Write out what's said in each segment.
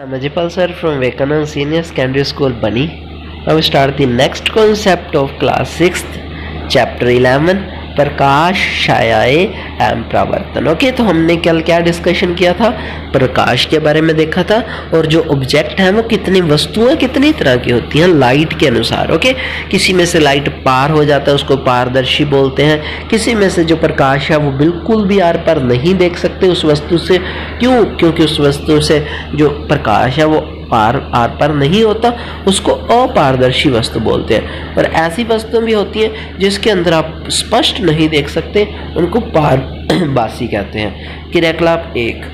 I'm Ajipal sir from Vivekananda Senior Secondary School, Bunny. Now we start the next concept of class 6th, chapter 11, प्रकाश, छायाएं एवं परावर्तन। Okay, तो हमने कल क्या discussion किया था? प्रकाश के बारे में देखा था, और जो ऑब्जेक्ट हैं वो कितनी वस्तुएं कितनी तरह की होती हैं लाइट के अनुसार। ओके, किसी में से लाइट पार हो जाता है, उसको पारदर्शी बोलते हैं। किसी में से जो प्रकाश है वो बिल्कुल भी आर पार नहीं देख सकते उस वस्तु से। क्यों? क्योंकि उस वस्तु से जो प्रकाश है वो आर पार नहीं होता, उसको अपारदर्शी वस्तु बोलते हैं। और ऐसी वस्तुएं भी होती हैं जिसके अंदर आप स्पष्ट नहीं देख सकते, उनको पारभासी कहते हैं। क्रियाकलाप 1,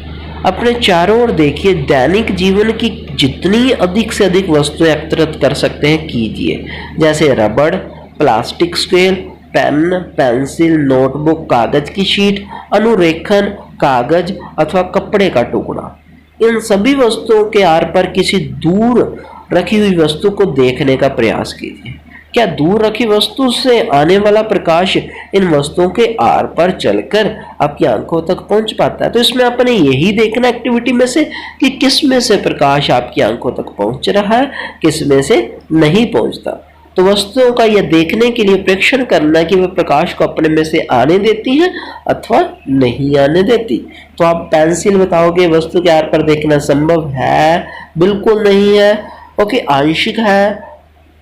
अपने चारों ओर देखिए, दैनिक जीवन की जितनी अधिक से अधिक वस्तुएं एकत्रित कर सकते हैं कीजिए, जैसे रबड़, plastic scale, pen, pencil, notebook, कागज की शीट, अनुरेखन, कागज अथवा कपड़े का टुकड़ा। इन सभी वस्तुओं के आर पर किसी दूर रखी हुई वस्तु को देखने का प्रयास कीजिए। क्या दूर रखी वस्तु से आने वाला प्रकाश इन वस्तुओं के आर पर चलकर आपकी आंखों तक पहुंच पाता है? तो इसमें अपने यही देखना एक्टिविटी में से कि किस में से प्रकाश आपकी आंखों तक पहुंच रहा है, किस में से नहीं पहुंचता। तो वस्तुओं का यह देखने के लिए परीक्षण करना कि वे प्रकाश को अपने में से आने देती हैं अथवा नहीं आने देती। तो आप पेंसिल बताओगे वस्तु के आर पर देखना संभव है? बिल्कुल नहीं है। ओके, आंशिक है।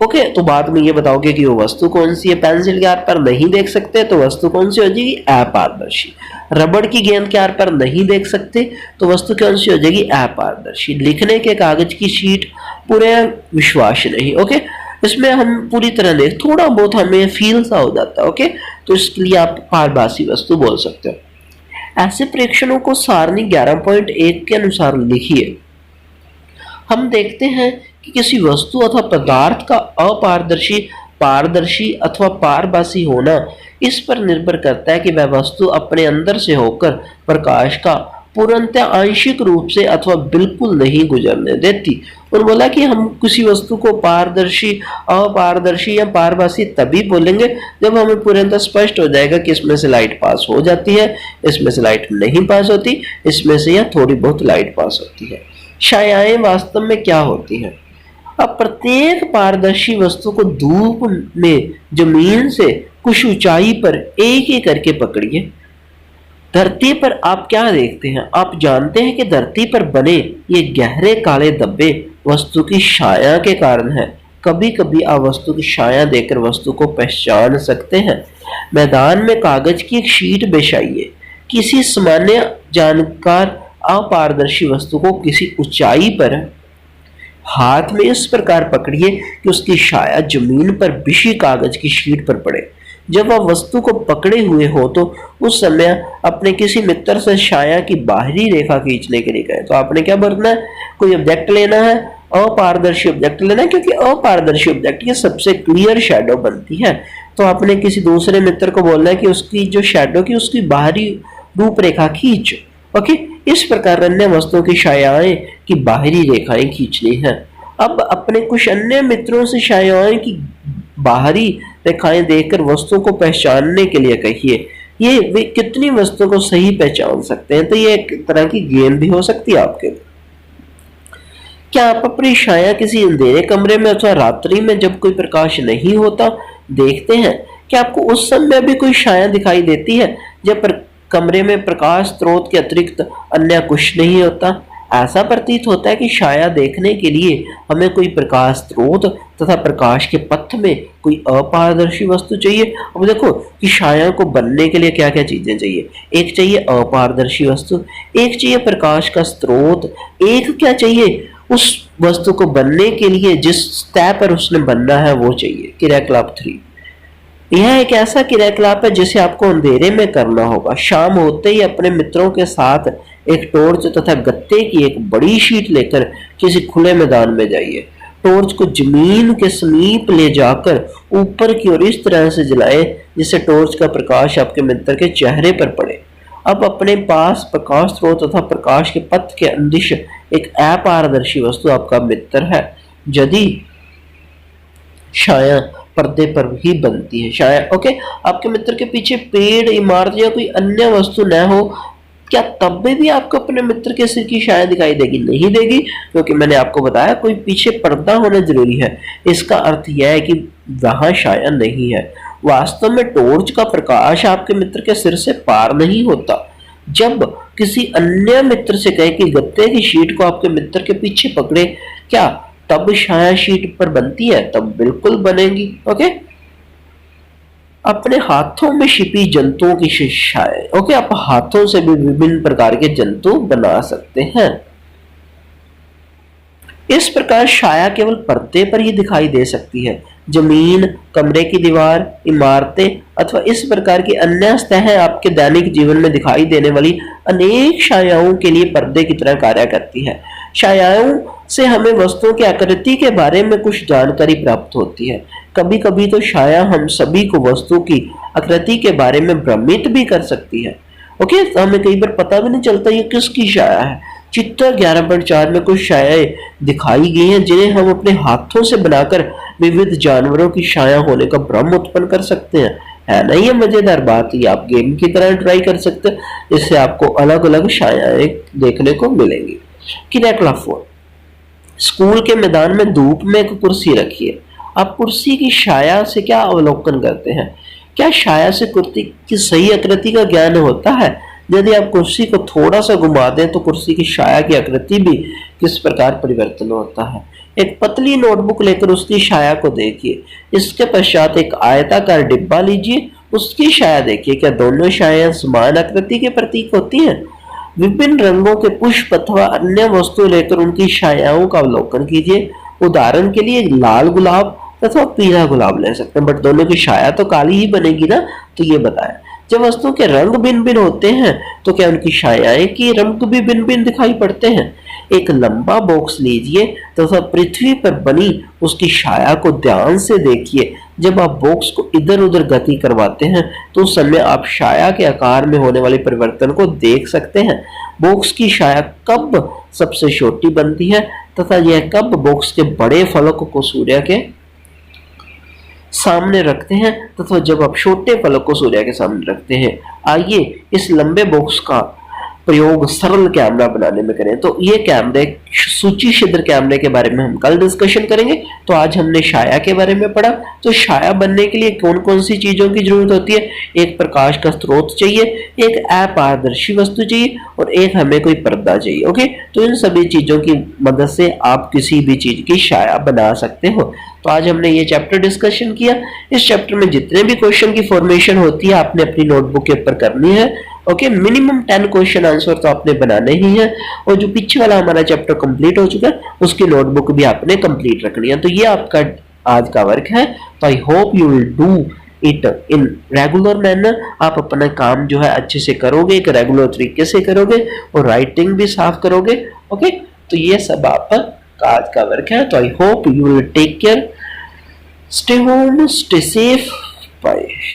ओके, तो बाद में ये बताओगे कि वो वस्तु कौन सी है। पेंसिल के आर पर नहीं देख सकते तो वस्तु कौन सी हो जाएगी? अपारदर्शी। रबड़ की गेंद के आर पर नहीं देख सकते तो वस्तु कौन सी हो जाएगी? अपारदर्शी। लिखने के कागज की शीट, पूरे विश्वास नहीं। ओके, इसमें हम पूरी तरह देख, थोड़ा बहुत हमें फील सा हो जाता है। ओके, तो इसके लिए आप पारभासी वस्तु बोल सकते हो। ऐसे प्रेक्षणों को सारणी 11.1 के अनुसार लिखिए। हम देखते हैं कि किसी वस्तु अथवा पदार्थ का अपारदर्शी, पारदर्शी अथवा पारभासी होना इस पर निर्भर करता है कि वह वस्तु अपने अंदर से होकर प्रकाश का पूर्णतः आंशिक रूप से अथवा बिल्कुल नहीं गुजरने देती। और बोला कि हम किसी वस्तु को पारदर्शी, अपारदर्शी या पारभासी तभी बोलेंगे जब हमें पूर्णतः स्पष्ट हो जाएगा कि इसमें से लाइट पास हो जाती है, इसमें से लाइट नहीं पास होती, इसमें से या थोड़ी बहुत लाइट पास होती है। छायाएं वास्तव में क्या होती हैं? अब प्रत्येक पारदर्शी वस्तु को धूप में जमीन से कुछ ऊंचाई पर एक एक करके पकड़िए। धरती पर आप क्या देखते हैं? आप जानते हैं कि धरती पर बने ये गहरे काले धब्बे वस्तु की छाया के कारण है। कभी कभी आप वस्तु की छाया देखकर वस्तु को पहचान सकते हैं। मैदान में कागज की एक शीट बिछाइए। किसी सामान्य जानकार अपारदर्शी वस्तु को किसी ऊंचाई पर हाथ में इस प्रकार पकड़िए कि उसकी छाया जमीन पर बिछी कागज की शीट पर पड़े। जब वह वस्तु को पकड़े हुए हो तो उस समय अपने किसी मित्र से छाया की बाहरी रेखा खींचने के लिए कहें। तो आपने क्या करना है? कोई ऑब्जेक्ट लेना है, अपारदर्शी ऑब्जेक्ट लेना है, क्योंकि अपारदर्शी ऑब्जेक्ट की सबसे क्लियर शैडो बनती है। तो आपने किसी दूसरे मित्र को बोलना है कि उसकी जो शैडो की उसकी बाहरी रूपरेखा खींच। ओके, इस प्रकार अन्य वस्तुओं की छायाएं की बाहरी रेखाएं खींचनी है। अब अपने कुछ अन्य मित्रों से छायाएं की बाहरी रेखाएं देखकर वस्तुओं को पहचानने के लिए कहिए। ये वे कितनी वस्तुओं को सही पहचान सकते हैं? तो ये एक तरह की गेम भी हो सकती है आपके। क्या आप अपनी छाया किसी अंधेरे कमरे में अथवा रात्रि में जब कोई प्रकाश नहीं होता देखते हैं? क्या आपको उस समय भी कोई छाया दिखाई देती है जब कमरे में प्रकाश स्रोत के अतिरिक्त अन्य कुछ नहीं होता? ऐसा प्रतीत होता है कि छाया देखने के लिए हमें कोई प्रकाश स्रोत तथा प्रकाश के पथ में कोई अपारदर्शी वस्तु चाहिए। अब देखो कि छाया को बनने के लिए क्या क्या चीजें चाहिए। एक चाहिए अपारदर्शी वस्तु, एक चाहिए प्रकाश का स्रोत, एक क्या चाहिए? उस वस्तु को बनने के लिए जिस सतह पर उसने बनना है वो चाहिए। क्रियाकलाप 3, यह एक ऐसा क्रियाकलाप है जिसे आपको अंधेरे में करना होगा। शाम होते ही अपने मित्रों के साथ एक टॉर्च तथा गत्ते की एक बड़ी शीट लेकर किसी खुले मैदान में जाइए। टॉर्च को जमीन के समीप ले जाकर ऊपर की ओर इस तरह से जलाएं जिससे टॉर्च का प्रकाश आपके मित्र के चेहरे पर पड़े। अब अपने पास प्रकाश स्रोत तथा प्रकाश के पथ के अंदिश एक अपारदर्शी वस्तु आपका मित्र है। यदि छाया पर्दे पर ही बनती है छाया। ओके, आपके मित्र के पीछे पेड़, इमारत या कोई अन्य वस्तु न हो क्या तब में भी आपको अपने मित्र के सिर की छाया दिखाई देगी? नहीं देगी, क्योंकि मैंने आपको बताया कोई पीछे पर्दा होना जरूरी है। इसका अर्थ यह है कि वहां छाया नहीं है। वास्तव में टॉर्च का प्रकाश आपके मित्र के सिर से पार नहीं होता। जब किसी अन्य मित्र से कहे कि गत्ते की शीट को आपके मित्र के पीछे पकड़े, क्या तब छाया शीट पर बनती है? तब बिल्कुल बनेगी। ओके, अपने हाथों में छिपी जंतुओं की छाया। ओके, आप हाथों से भी विभिन्न प्रकार के जंतु बना सकते हैं। इस प्रकार छाया केवल पर्दे पर ही दिखाई दे सकती है। जमीन, कमरे की दीवार, इमारतें अथवा इस प्रकार की अन्य सतहें आपके दैनिक जीवन में दिखाई देने वाली अनेक छायाओं के लिए पर्दे की तरह कार्य करती है। छायाओं से हमें वस्तुओं की आकृति के बारे में कुछ जानकारी प्राप्त होती है। कभी कभी तो छाया हम सभी को वस्तु की आकृति के बारे में भ्रमित भी कर सकती है। ओके, तो हमें कई बार पता भी नहीं चलता ये किसकी छाया है। चित्र 11.4 में कुछ छायाएं दिखाई गई हैं जिन्हें हम अपने हाथों से बनाकर विविध जानवरों की छाया होने का भ्रम उत्पन्न कर सकते हैं। है ना ये मजेदार बात? ये आप गेम की तरह ट्राई कर सकते हैं। इससे आपको अलग अलग छायाएं देखने को मिलेंगी। किनेक्ला 4, स्कूल के मैदान में धूप में एक कुर्सी रखिए। आप कुर्सी की छाया से क्या अवलोकन करते हैं? क्या छाया से कुर्सी की सही आकृति का ज्ञान होता है? यदि आप कुर्सी को थोड़ा सा घुमा दें तो कुर्सी की छाया की आकृति भी किस प्रकार परिवर्तन होता है। एक पतली नोटबुक लेकर उसकी छाया को देखिए। इसके पश्चात एक आयताकार डिब्बा लीजिए, उसकी छाया देखिए। क्या दोनों छाया समान आकृति के प्रतीक होती हैं? विभिन्न रंगों के पुष्प अथवा अन्य वस्तु लेकर उनकी छायाओं का अवलोकन कीजिए। उदाहरण के लिए लाल गुलाब अथवा पीला गुलाब ले सकते हैं, बट दोनों की छाया तो काली ही बनेगी ना। तो ये बताया, जब वस्तुओं के रंग भिन्न भिन्न होते हैं तो क्या उनकी छायाएं की रंग भी भिन्न भिन्न दिखाई पड़ते हैं। एक लंबा बॉक्स लीजिए तथा पृथ्वी पर बनी उसकी छाया को ध्यान से देखिए। जब आप बॉक्स को इधर उधर गति करवाते हैं तो उस समय आप छाया के आकार में होने वाले परिवर्तन को देख सकते हैं। बॉक्स की छाया कब सबसे छोटी बनती है तथा यह कब बॉक्स के बड़े फलक को सूर्य के सामने रखते हैं तथा जब आप छोटे फलक को सूर्य के सामने रखते हैं। आइए इस लंबे बॉक्स का प्रयोग सरल कैमरा बनाने में करें। तो ये कैमरे, सूची छिद्र कैमरे के बारे में हम कल डिस्कशन करेंगे। तो आज हमने छाया के बारे में पढ़ा। तो छाया बनने के लिए कौन कौन सी चीजों की जरूरत होती है? एक प्रकाश का स्रोत चाहिए, एक अपारदर्शी वस्तु चाहिए और एक हमें कोई पर्दा चाहिए। ओके, तो इन सभी चीजों की मदद से आप किसी भी चीज की छाया बना सकते हो। तो आज हमने ये चैप्टर डिस्कशन किया। इस चैप्टर में जितने भी क्वेश्चन की फॉर्मेशन होती है आपने अपनी नोटबुक के ऊपर करनी है। ओके, मिनिमम 10 क्वेश्चन आंसर तो आपने बनाने ही है। और जो पीछे वाला हमारा चैप्टर कंप्लीट हो चुका है उसकी नोटबुक भी आपने कंप्लीट रखनी है। तो ये आपका आज का वर्क है। तो I hope you will do it in regular manner. आप अपना काम जो है अच्छे से करोगे, एक रेगुलर तरीके से करोगे और राइटिंग भी साफ करोगे। ओके, तो ये सब आपका आज का वर्क है। तो I hope you will take care, stay home, stay safe.